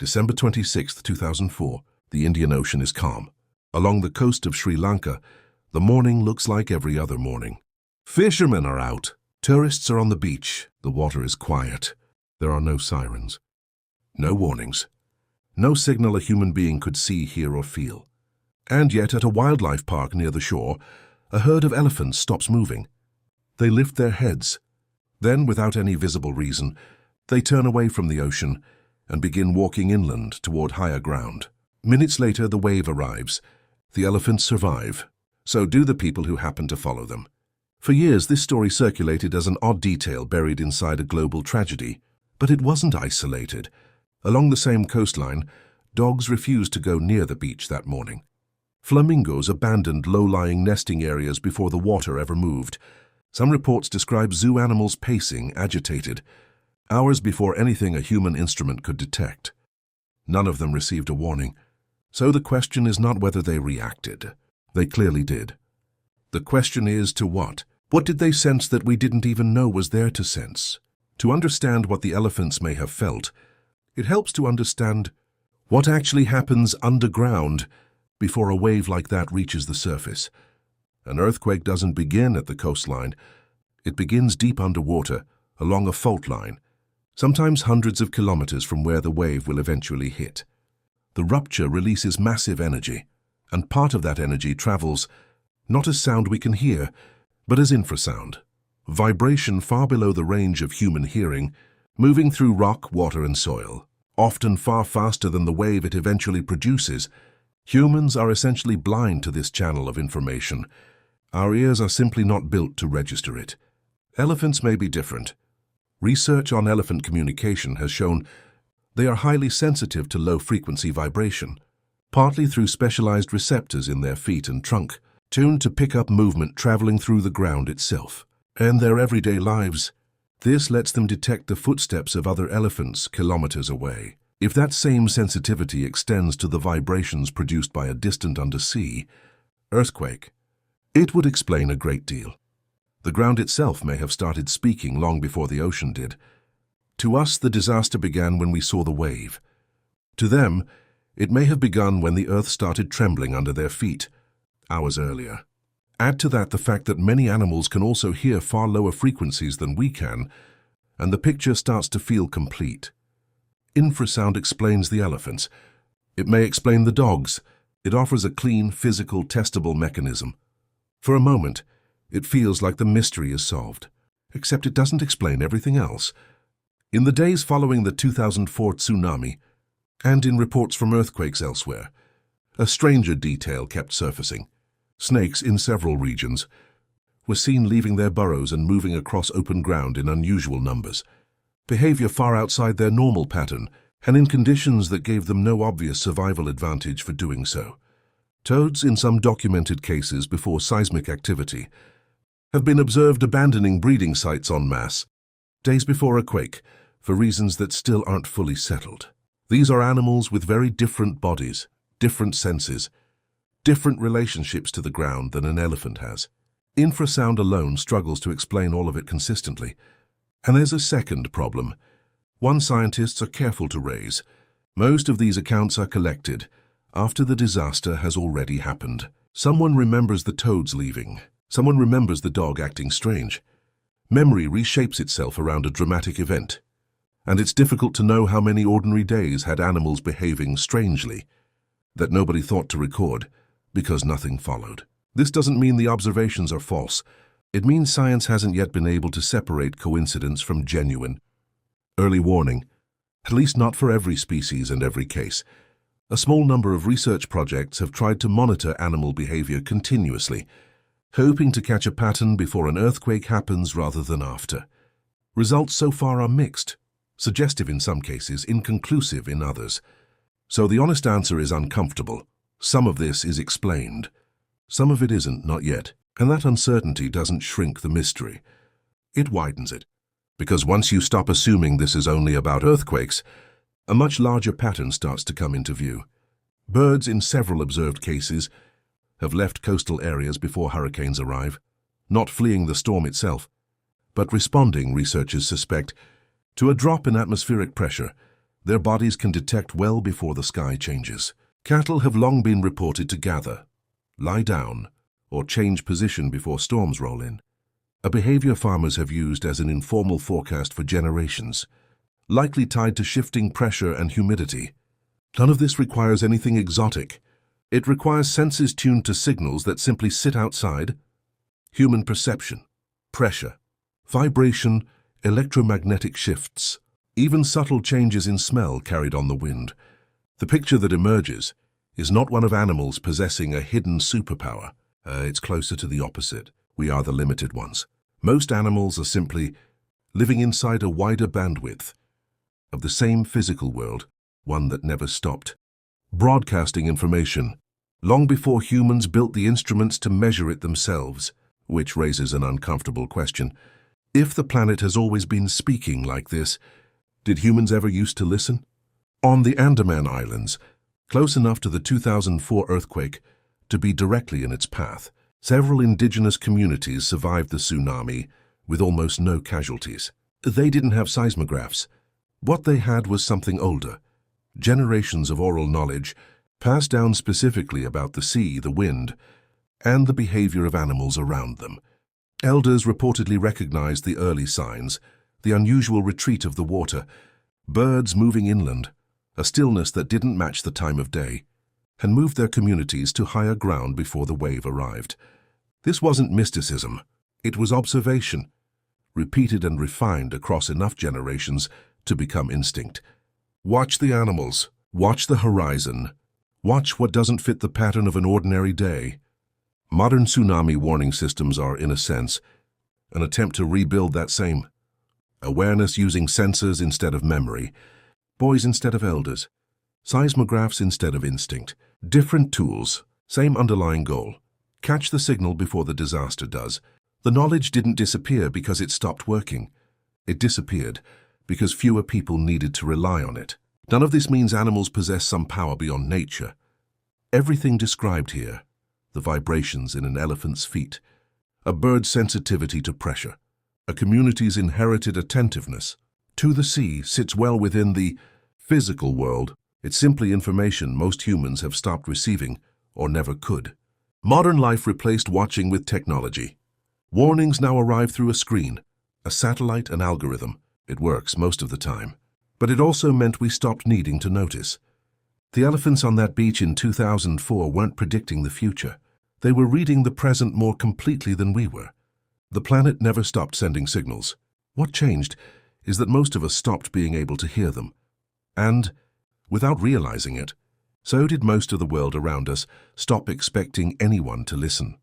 December 26, 2004. The Indian Ocean is calm. Along the coast of Sri Lanka, the morning looks like every other morning. Fishermen are out. Tourists are on the beach. The water is quiet. There are no sirens. No warnings. No signal a human being could see, hear, or feel. And yet, at a wildlife park near the shore, a herd of elephants stops moving. They lift their heads. Then, without any visible reason, they turn away from the ocean and begin walking inland toward higher ground. Minutes later, the wave arrives. The elephants survive. So do the people who happen to follow them. For years, this story circulated as an odd detail buried inside a global tragedy. But it wasn't isolated. Along the same coastline, dogs refused to go near the beach that morning. Flamingos abandoned low-lying nesting areas before the water ever moved. Some reports describe zoo animals pacing, agitated, hours before anything a human instrument could detect. None of them received a warning. So the question is not whether they reacted. They clearly did. The question is, to what? What did they sense that we didn't even know was there to sense? To understand what the elephants may have felt, it helps to understand what actually happens underground before a wave like that reaches the surface. An earthquake doesn't begin at the coastline. It begins deep underwater, along a fault line, sometimes hundreds of kilometers from where the wave will eventually hit. The rupture releases massive energy, and part of that energy travels not as sound we can hear, but as infrasound, vibration far below the range of human hearing, moving through rock, water, and soil, often far faster than the wave it eventually produces. Humans are essentially blind to this channel of information. Our ears are simply not built to register it. Elephants may be different. Research on elephant communication has shown they are highly sensitive to low-frequency vibration, partly through specialized receptors in their feet and trunk, tuned to pick up movement traveling through the ground itself. And their everyday lives, this lets them detect the footsteps of other elephants kilometers away. If that same sensitivity extends to the vibrations produced by a distant undersea earthquake, it would explain a great deal. The ground itself may have started speaking long before the ocean did. To us, the disaster began when we saw the wave. To them, it may have begun when the earth started trembling under their feet, hours earlier. Add to that the fact that many animals can also hear far lower frequencies than we can, and the picture starts to feel complete. Infrasound explains the elephants. It may explain the dogs. It offers a clean, physical, testable mechanism. For a moment, it feels like the mystery is solved, except it doesn't explain everything else. In the days following the 2004 tsunami, and in reports from earthquakes elsewhere, a stranger detail kept surfacing. Snakes in several regions were seen leaving their burrows and moving across open ground in unusual numbers, behavior far outside their normal pattern and in conditions that gave them no obvious survival advantage for doing so. Toads, in some documented cases before seismic activity, have been observed abandoning breeding sites en masse days before a quake for reasons that still aren't fully settled. These are animals with very different bodies, different senses, different relationships to the ground than an elephant has. Infrasound alone struggles to explain all of it consistently. And there's a second problem, one scientists are careful to raise. Most of these accounts are collected after the disaster has already happened. Someone remembers the toads leaving. Someone remembers the dog acting strange. Memory reshapes itself around a dramatic event. And it's difficult to know how many ordinary days had animals behaving strangely that nobody thought to record because nothing followed. This doesn't mean the observations are false. It means science hasn't yet been able to separate coincidence from genuine early warning, at least not for every species and every case. A small number of research projects have tried to monitor animal behavior continuously, hoping to catch a pattern before an earthquake happens rather than after. Results so far are mixed, suggestive in some cases, inconclusive in others. So the honest answer is uncomfortable. Some of this is explained. Some of it isn't, not yet. And that uncertainty doesn't shrink the mystery. It widens it. Because once you stop assuming this is only about earthquakes, a much larger pattern starts to come into view. Birds, in several observed cases, have left coastal areas before hurricanes arrive, not fleeing the storm itself, but responding, researchers suspect, to a drop in atmospheric pressure Their bodies can detect well before the sky changes. Cattle have long been reported to gather, lie down, or change position before storms roll in. A behavior farmers have used as an informal forecast for generations, likely tied to shifting pressure and humidity. None of this requires anything exotic. It requires senses tuned to signals that simply sit outside. Human perception, pressure, vibration, electromagnetic shifts, even subtle changes in smell carried on the wind. The picture that emerges is not one of animals possessing a hidden superpower. It's closer to the opposite. We are the limited ones. Most animals are simply living inside a wider bandwidth of the same physical world, one that never stopped, broadcasting information long before humans built the instruments to measure it themselves, which raises an uncomfortable question. If the planet has always been speaking like this, did humans ever used to listen? On the Andaman Islands, close enough to the 2004 earthquake to be directly in its path, several indigenous communities survived the tsunami with almost no casualties. They didn't have seismographs. What they had was something older, generations of oral knowledge passed down specifically about the sea, the wind, and the behavior of animals around them. Elders reportedly recognized the early signs, the unusual retreat of the water, birds moving inland, a stillness that didn't match the time of day, and moved their communities to higher ground before the wave arrived. This wasn't mysticism, it was observation, repeated and refined across enough generations to become instinct. Watch the animals, watch the horizon, watch what doesn't fit the pattern of an ordinary day. Modern tsunami warning systems are, in a sense, an attempt to rebuild that same awareness using sensors instead of memory, boys instead of elders, seismographs instead of instinct. Different tools, same underlying goal. Catch the signal before the disaster does. The knowledge didn't disappear because it stopped working. It disappeared because fewer people needed to rely on it. None of this means animals possess some power beyond nature. Everything described here, the vibrations in an elephant's feet, a bird's sensitivity to pressure, a community's inherited attentiveness to the sea, sits well within the physical world. It's simply information most humans have stopped receiving or never could. Modern life replaced watching with technology. Warnings now arrive through a screen, a satellite, an algorithm. It works most of the time. But it also meant we stopped needing to notice. The elephants on that beach in 2004 weren't predicting the future. They were reading the present more completely than we were. The planet never stopped sending signals. What changed is that most of us stopped being able to hear them. And, without realizing it, so did most of the world around us stop expecting anyone to listen.